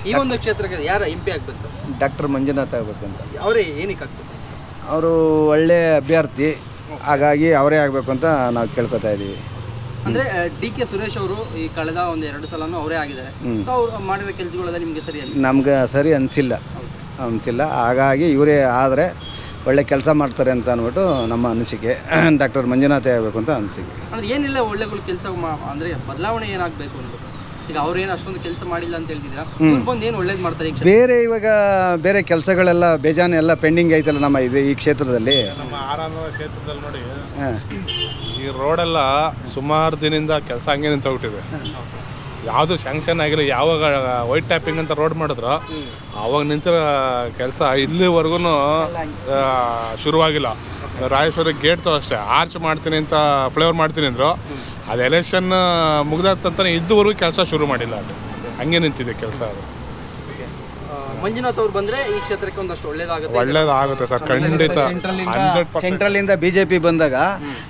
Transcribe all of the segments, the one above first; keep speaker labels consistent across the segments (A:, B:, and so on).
A: ಈ ಒಂದು ಕ್ಷೇತ್ರಕ್ಕೆ ಯಾರು ಎಂ ಪಿ ಆಗಬೇಕು ಸರ್?
B: ಡಾಕ್ಟರ್ ಮಂಜುನಾಥ್ ಆಗಬೇಕಂತ.
A: ಅವರೇ ಏನಕ್ಕೆ ಆಗ್ಬೇಕು?
B: ಅವರು ಒಳ್ಳೆ ಅಭ್ಯರ್ಥಿ, ಹಾಗಾಗಿ ಅವರೇ ಆಗಬೇಕು ಅಂತ ನಾವು ಕೇಳ್ಕೊತಾ ಇದ್ದೀವಿ.
A: ಅಂದರೆ ಡಿ ಕೆ ಸುರೇಶ್ ಅವರು ಈ ಕಳೆದ ಒಂದು 2 ಸಲನೂ ಅವರೇ ಆಗಿದ್ದಾರೆ. ಸೊ ಅವ್ರು ಮಾಡಿರೋ ಕೆಲಸಗಳೆಲ್ಲ ನಿಮಗೆ ಸರಿ
B: ನಮ್ಗೆ ಸರಿ ಅನಿಸಿಲ್ಲ. ಹಾಗಾಗಿ ಇವರೇ ಆದರೆ ಒಳ್ಳೆ ಕೆಲಸ ಮಾಡ್ತಾರೆ ಅಂತ ಅಂದ್ಬಿಟ್ಟು ನಮ್ಮ ಅನಿಸಿಕೆ. ಡಾಕ್ಟರ್ ಮಂಜುನಾಥೇ ಆಗಬೇಕು ಅಂತ ಅನಿಸಿಕೆ.
A: ಅಂದರೆ ಏನಿಲ್ಲ ಒಳ್ಳೆಗಳು ಕೆಲಸ ಅಂದರೆ ಬದಲಾವಣೆ ಏನಾಗಬೇಕು ಅಂದ್ಬಿಟ್ಟು ಈಗ ಅವ್ರೇನು ಅಷ್ಟೊಂದು ಕೆಲಸ ಮಾಡಿಲ್ಲ ಅಂತ ಹೇಳ್ತಿದ್ದೀರಾ, ಬಂದು ಏನು ಒಳ್ಳೇದು ಮಾಡ್ತಾರೆ?
B: ಬೇರೆ ಇವಾಗ ಬೇರೆ ಕೆಲಸಗಳೆಲ್ಲ ಬೇಜಾನೆ ಎಲ್ಲ ಪೆಂಡಿಂಗ್ ಐತಲ್ಲ ನಮ್ಮ ಈ ಕ್ಷೇತ್ರದಲ್ಲಿ.
C: ನಮ್ಮ ಆರಾಮ ಕ್ಷೇತ್ರದಲ್ಲಿ ನೋಡಿ, ಈ ರೋಡೆಲ್ಲ ಸುಮಾರು ದಿನದಿಂದ ಕೆಲಸ ಹಂಗೆ ನಿಂತೋಗ್ಬಿಟ್ಟಿದೆ. ಯಾವುದು ಶಾಂಕ್ಷನ್ ಆಗಿಲ್ಲ. ಯಾವಾಗ ವೈಟ್ ಟ್ಯಾಪಿಂಗ್ ಅಂತ ರೋಡ್ ಮಾಡಿದ್ರು ಆವಾಗ ನಿಂತಿರೋ ಕೆಲಸ ಇಲ್ಲಿವರೆಗೂ ಶುರುವಾಗಿಲ್ಲ. ರಾಯೇಶ್ವರಿ ಗೇಟ್ದು ಅಷ್ಟೇ ಆರ್ಚ್ ಮಾಡ್ತೀನಿ ಅಂತ ಫ್ಲೇವರ್ ಮಾಡ್ತೀನಿ ಅಂದರು. ಅದು ಎಲೆಕ್ಷನ್ ಮುಗ್ದಾತಂತಾನೆ ಇದುವರೆಗೂ ಕೆಲಸ ಶುರು ಮಾಡಿಲ್ಲ. ಅದು ಹಂಗೆ ನಿಂತಿದೆ ಕೆಲಸ. ಅದು
A: ಮಂಜುನಾಥ್ ಅವ್ರು ಬಂದರೆ ಈ ಕ್ಷೇತ್ರಕ್ಕೆ ಒಂದಷ್ಟು
C: ಒಳ್ಳೇದಾಗುತ್ತೆ ಸರ್, ಖಂಡಿತ.
B: ಸೆಂಟ್ರಲಿಂದ BJP ಬಂದಾಗ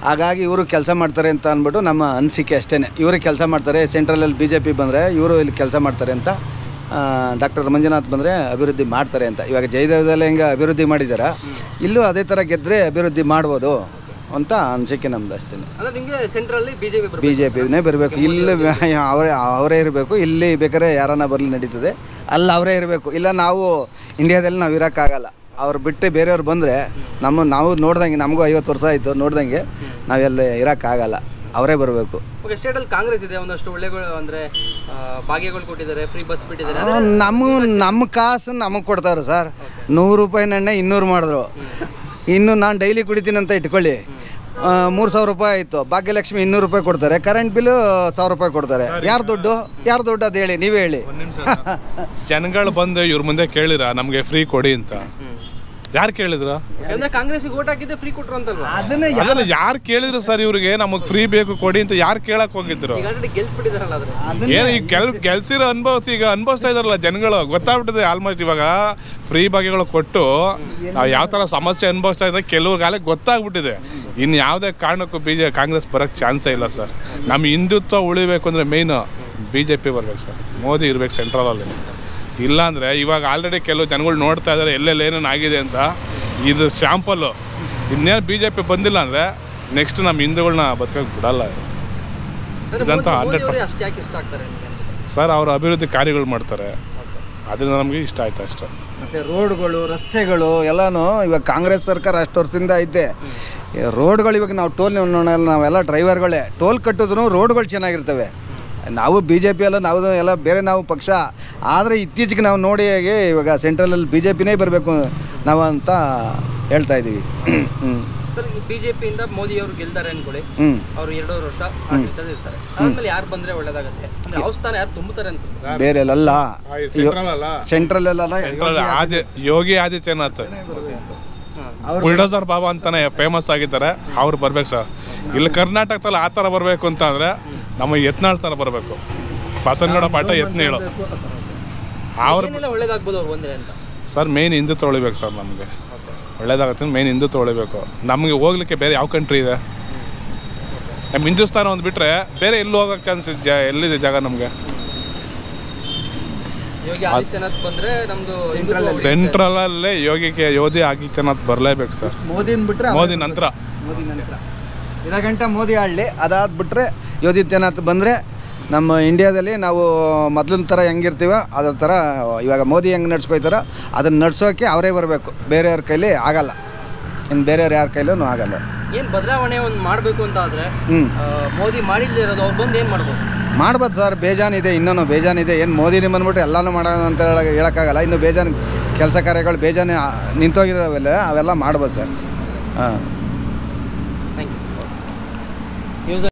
B: ಹಾಗಾಗಿ ಇವರು ಕೆಲಸ ಮಾಡ್ತಾರೆ ಅಂತ ಅಂದ್ಬಿಟ್ಟು ನಮ್ಮ ಅನಿಸಿಕೆ ಅಷ್ಟೇ. ಇವರು ಕೆಲಸ ಮಾಡ್ತಾರೆ, ಸೆಂಟ್ರಲಲ್ಲಿ BJP ಬಂದರೆ ಇವರು ಇಲ್ಲಿ ಕೆಲಸ ಮಾಡ್ತಾರೆ ಅಂತ. ಡಾಕ್ಟರ್ ಮಂಜುನಾಥ್ ಬಂದರೆ ಅಭಿವೃದ್ಧಿ ಮಾಡ್ತಾರೆ ಅಂತ. ಇವಾಗ ಜಯದೇವದಲ್ಲಿ ಹೆಂಗೆ ಅಭಿವೃದ್ಧಿ ಮಾಡಿದ್ದಾರೆ, ಇಲ್ಲೂ ಅದೇ ಥರ ಗೆದ್ದರೆ ಅಭಿವೃದ್ಧಿ ಮಾಡ್ಬೋದು ಅಂತ ಅನಿಸಿಕೆ ನಮ್ದು ಅಷ್ಟೇ. BJPನೇ ಬರಬೇಕು. ಇಲ್ಲಿ ಅವರೇ ಇರಬೇಕು. ಇಲ್ಲಿ ಬೇಕಾದ್ರೆ ಯಾರನ್ನ ಬರಲಿ ನಡೀತದೆ, ಅಲ್ಲಿ ಅವರೇ ಇರಬೇಕು. ಇಲ್ಲ ನಾವು ಇಂಡಿಯಾದಲ್ಲಿ ನಾವು ಇರೋಕ್ಕಾಗಲ್ಲ. ಅವ್ರು ಬಿಟ್ಟು ಬೇರೆಯವ್ರು ಬಂದರೆ ನಾವು ನೋಡ್ದಂಗೆ, ನಮಗೂ 50 ವರ್ಷ ಆಯಿತು ನೋಡ್ದಂಗೆ, ನಾವೆಲ್ಲ ಇರೋಕ್ಕಾಗಲ್ಲ. ಅವರೇ ಬರಬೇಕು.
A: ಸ್ಟೇಟಲ್ಲಿ ಕಾಂಗ್ರೆಸ್ ಇದೆ, ಒಂದಷ್ಟು ಒಳ್ಳೆಗಳು ಅಂದರೆ ಭಾಗ್ಯಗಳು ಕೊಟ್ಟಿದ್ದಾರೆ, ಫ್ರೀ ಬಸ್ ಬಿಟ್ಟಿದ್ದಾರೆ.
B: ನಮ್ಮ ಕಾಸು ನಮಗೆ ಕೊಡ್ತಾರೆ ಸರ್. 100 ರೂಪಾಯಿ ಎಣ್ಣೆ 200 ಮಾಡಿದ್ರು. ಇನ್ನು ನಾನು ಡೈಲಿ ಕುಡಿತೀನಿ ಅಂತ ಇಟ್ಕೊಳ್ಳಿ, 3000 ರೂಪಾಯಿ ಆಯಿತು. ಭಾಗ್ಯಲಕ್ಷ್ಮಿ 200 ರೂಪಾಯಿ ಕೊಡ್ತಾರೆ, ಕರೆಂಟ್ ಬಿಲ್ಲು 1000 ರೂಪಾಯಿ ಕೊಡ್ತಾರೆ. ಯಾರು ದುಡ್ಡು ಅದು ಹೇಳಿ, ನೀವೇ ಹೇಳಿ.
C: ಜನಗಳು ಬಂದು ಇವ್ರ ಮುಂದೆ ಕೇಳಿರ ನಮಗೆ ಫ್ರೀ ಕೊಡಿ ಅಂತ? ಯಾರು ಕೇಳಿದ್ರು?
A: ಕಾಂಗ್ರೆಸ್ಗೆ ಓಟ್ ಹಾಕಿದ್ದೆ ಫ್ರೀ ಕೊಟ್ರು ಅಂತಲ್ವಾ?
C: ಅದನ್ನ ಯಾರು ಕೇಳಿದ್ರು ಸರ್? ಇವ್ರಿಗೆ ನಮಗೆ ಫ್ರೀ ಬೇಕು ಕೊಡಿ ಅಂತ ಯಾರು ಕೇಳಕ್ ಹೋಗಿದ್ರು? ಏನು ಈಗ ಗೆಲ್ಸಿರೋ ಈಗ ಅನುಭವಿಸ್ತಾ ಇದಾರಲ್ಲ ಜನಗಳು, ಗೊತ್ತಾಗ್ಬಿಟ್ಟಿದೆ ಆಲ್ಮೋಸ್ಟ್. ಇವಾಗ ಫ್ರೀ ಭಾಗ್ಯಗಳು ಕೊಟ್ಟು ನಾವು ಯಾವ ಥರ ಸಮಸ್ಯೆ ಅನುಭವಿಸ್ತಾ ಇದ್ದಾರೆ ಕೆಲವ್ರಿಗಾಲೇ ಗೊತ್ತಾಗ್ಬಿಟ್ಟಿದೆ. ಇನ್ನು ಯಾವುದೇ ಕಾರಣಕ್ಕೂ ಕಾಂಗ್ರೆಸ್ ಬರೋಕ್ಕೆ ಚಾನ್ಸೇ ಇಲ್ಲ ಸರ್. ನಮ್ಮ ಹಿಂದುತ್ವ ಉಳಿಬೇಕು ಅಂದರೆ ಮೇಯ್ನು BJP ಬರ್ಬೇಕು ಸರ್. ಮೋದಿ ಇರ್ಬೇಕು ಸೆಂಟ್ರಲಲ್ಲಿ. ಇಲ್ಲಾಂದರೆ ಇವಾಗ ಆಲ್ರೆಡಿ ಕೆಲವು ಜನಗಳು ನೋಡ್ತಾ ಇದ್ದಾರೆ ಎಲ್ಲೆಲ್ಲಿ ಏನೇನು ಆಗಿದೆ ಅಂತ. ಇದು ಸ್ಯಾಂಪಲ್ಲು. ಇನ್ನೇನು BJP ಬಂದಿಲ್ಲ ಅಂದರೆ ನೆಕ್ಸ್ಟ್ ನಮ್ಮ ಹಿಂದೂಗಳನ್ನ ಬದುಕಕ್ಕೆ ಬಿಡಲ್ಲ ಇದಂತ 100%. ಸರ್ ಅವ್ರ ಅಭಿವೃದ್ಧಿ ಕಾರ್ಯಗಳು ಮಾಡ್ತಾರೆ, ಅದರಿಂದ ನಮಗೆ ಇಷ್ಟ ಆಯ್ತು ಅಷ್ಟೇ.
B: ಮತ್ತು ರೋಡ್ಗಳು, ರಸ್ತೆಗಳು ಎಲ್ಲನೂ ಇವಾಗ ಕಾಂಗ್ರೆಸ್ ಸರ್ಕಾರ ಅಷ್ಟು ವರ್ಷದಿಂದ ಐತೆ. ರೋಡ್ಗಳು ಇವಾಗ ನಾವು ಟೋಲ್ ನಾವೆಲ್ಲ ಡ್ರೈವರ್ಗಳೇ ಟೋಲ್ ಕಟ್ಟಿದ್ರು ರೋಡ್ಗಳು ಚೆನ್ನಾಗಿರ್ತವೆ. ನಾವು BJP ಎಲ್ಲ ನಾವು ಎಲ್ಲ ಬೇರೆ ನಾವು ಪಕ್ಷ, ಆದರೆ ಇತ್ತೀಚೆಗೆ ನಾವು ನೋಡಿ ಇವಾಗ ಸೆಂಟ್ರಲಲ್ಲಿ BJPನೇ ಬರಬೇಕು ನಾವು ಅಂತ ಹೇಳ್ತಾ ಇದ್ದೀವಿ.
A: ಸರ್, ಈ BJPಯಿಂದ ಮೋದಿ ಅವರು ಗೆಲ್ತಾರೆ ಅನ್ಕೊಳ್ಳಿ, ಅವರು 2 ವರ್ಷ ಇರ್ತಾರೆ. ಆದ್ಮೇಲೆ ಯಾರು ಬಂದರೆ ಒಳ್ಳೇದಾಗುತ್ತೆ ಅಂದರೆ ಯಾವ ಸ್ಥಾನ ಯಾರು ತುಂಬುತ್ತಾರೆ ಅನ್ಸುತ್ತೆ?
B: ಬೇರೆ ಎಲ್ಲ ಸೆಂಟ್ರಲ್
C: ಯೋಗಿ ಆದಿತ್ಯನಾಥ್ ಬುಲ್ಡೋಸರ್ ಬಾಬಾ ಅಂತಾನೆ ಫೇಮಸ್ ಆಗಿದ್ದಾರೆ. ಅವ್ರು ಬರ್ಬೇಕು ಸರ್. ಇಲ್ಲಿ ಕರ್ನಾಟಕದಲ್ಲಿ ಆ ಥರ ಬರಬೇಕು ಅಂತ ಅಂದರೆ ನಮ್ಮ ಯತ್ನಾಳ್ ಥರ ಬರಬೇಕು. ಬಸವನಗೌಡ ಪಾಠ ಯತ್ನಾಳು
A: ಒಳ್ಳೇದಾಗ್ಬೋದು ಅವ್ರು ಬಂದರೆ ಅಂತ.
C: ಸರ್ ಮೇನ್ ಹಿಂದುತ್ವ ಉಳಿಬೇಕು ಸರ್. ನಮಗೆ ಒಳ್ಳೇದಾಗುತ್ತೆ, ಮೇನ್ ಹಿಂದುತ್ವ ಉಳಿಬೇಕು. ನಮಗೆ ಹೋಗ್ಲಿಕ್ಕೆ ಬೇರೆ ಯಾವ ಕಂಟ್ರಿ ಇದೆ? ನಮ್ಮ ಹಿಂದೂಸ್ತಾನ ಒಂದು ಬಿಟ್ಟರೆ ಬೇರೆ ಎಲ್ಲೂ ಹೋಗೋಕ್ಕೆ ಚಾನ್ಸ್ ಎಲ್ಲಿದೆ ಜಾಗ ನಮಗೆ? ಸೆಂಟ್ರಲಲ್ಲೇ ಯೋಗಿ ಆದಿತ್ಯನಾಥ್ ಬರಲೇಬೇಕು ಸರ್. ಮೋದಿ ನಂತರ
B: ಇರಾಗಂಟ ಮೋದಿ ಆಡಲಿ, ಅದಾದ ಬಿಟ್ಟರೆ ಯೋಗಿತ್ಯನಾಥ್ ಬಂದರೆ ನಮ್ಮ ಇಂಡಿಯಾದಲ್ಲಿ ನಾವು ಮೊದಲಿನ ಥರ ಹೆಂಗಿರ್ತೀವೋ ಅದೇ ಥರ ಇವಾಗ ಮೋದಿ ಹೆಂಗೆ ನಡ್ಸ್ಕೊಯ್ತಾರೋ ಅದನ್ನು ನಡ್ಸೋಕ್ಕೆ ಅವರೇ ಬರಬೇಕು. ಬೇರೆಯವ್ರ ಕೈಲಿ ಆಗಲ್ಲ. ಇನ್ನು ಬೇರೆಯವ್ರು ಯಾರ ಕೈಲೂ ಆಗಲ್ಲ.
A: ಏನು ಬದಲಾವಣೆ ಒಂದು ಮಾಡಬೇಕು ಅಂತ ಆದರೆ ಮೋದಿ ಮಾಡಿಲ್ಲದೆ ಇರೋದು ಅವ್ರು ಬಂದು ಏನು
B: ಮಾಡ್ಬೋದು ಸರ್. ಬೇಜಾನಿದೆ, ಇನ್ನೂ ಬೇಜಾನಿದೆ. ಏನು ಮೋದಿನೇ ಬಂದ್ಬಿಟ್ಟು ಎಲ್ಲನೂ ಮಾಡೋಣ ಅಂತ ಹೇಳೋಕ್ಕಾಗಲ್ಲ. ಇನ್ನು ಬೇಜಾನು ಕೆಲಸ ಕಾರ್ಯಗಳು ಬೇಜಾನೆ ನಿಂತೋಗಿರೋವೆಲ್ಲ ಅವೆಲ್ಲ ಮಾಡ್ಬೋದು ಸರ್. ಹಾಂ, ಥ್ಯಾಂಕ್ ಯು.